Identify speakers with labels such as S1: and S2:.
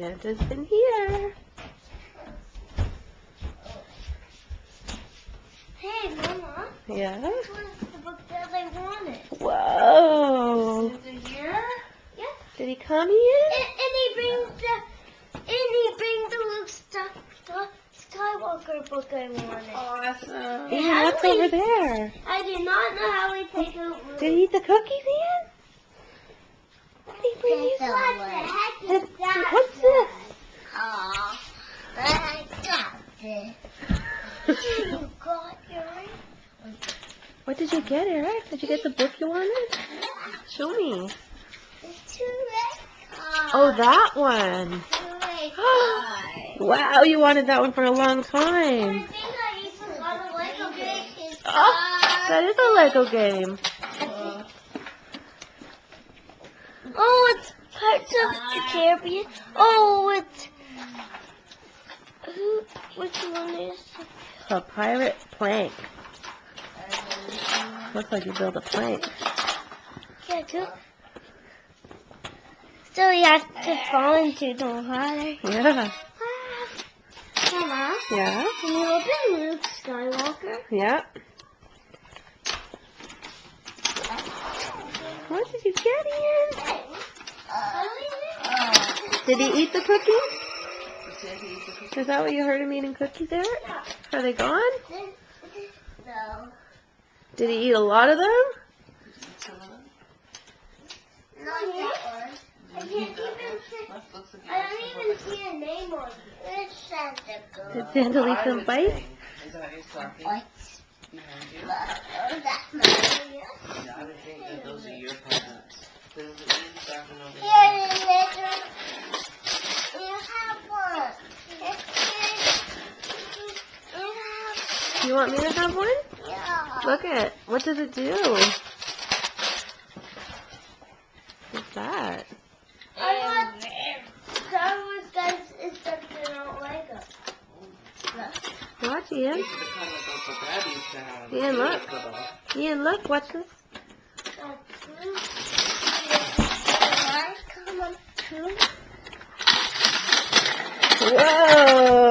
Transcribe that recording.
S1: Santa's in here.
S2: Hey, Mama.
S1: Yeah?
S2: This was the book that I wanted.
S1: Whoa.
S3: Is it here?
S2: Yeah.
S1: Did he come in?
S2: And he brings the Luke Skywalker book I wanted.
S3: Awesome.
S1: Ian, what's over there?
S2: I do not know how we take a Luke.
S1: Did he eat the cookies, Ian? What did he bring you?
S2: What the heck is that?
S1: What's this?
S2: Aw, I got this. You got yours?
S1: What did you get, Eric? Did you get the book you wanted? Show me.
S2: It's too late.
S1: Oh, that one.
S2: Too late.
S1: Wow, you wanted that one for a long
S2: I
S1: time.
S2: think I even got a Lego game.
S1: Oh, that is a Lego game.
S2: Oh, it's Parts of the Caribbean. Oh, it's... Which one is it?
S1: A pirate plank. Looks like you build a plank.
S2: Yeah, too. So he has to fall into the water.
S1: Yeah.
S2: Mama,
S1: Yeah.
S2: can you open Luke Skywalker?
S1: Yeah. What did you get, Ian? Did he eat the cookies? Is that what you heard him eating cookies, Eric? Are they gone?
S2: No.
S1: Did he eat a lot of them?
S2: Not that one. I can't even see. I don't even see a name on it. It's Santa Claus.
S1: Did Santa leave some bites?
S3: Is that your stocking?
S2: What?
S3: Behind you?
S2: Oh, that's mine.
S3: Yeah, I would think that those are your presents. There's an Ian stocking over
S2: Here,
S3: there.
S2: little. You have one.
S1: You want me to have one?
S2: Yeah.
S1: Look at what does it do? What's that?
S2: I want Star Wars guys is something on Lego.
S1: Watch, Ian.
S3: These are the kind of Uncle Brad used to have.
S1: Ian, look. Ian, look. Watch this.
S2: Come on.
S1: Whoa!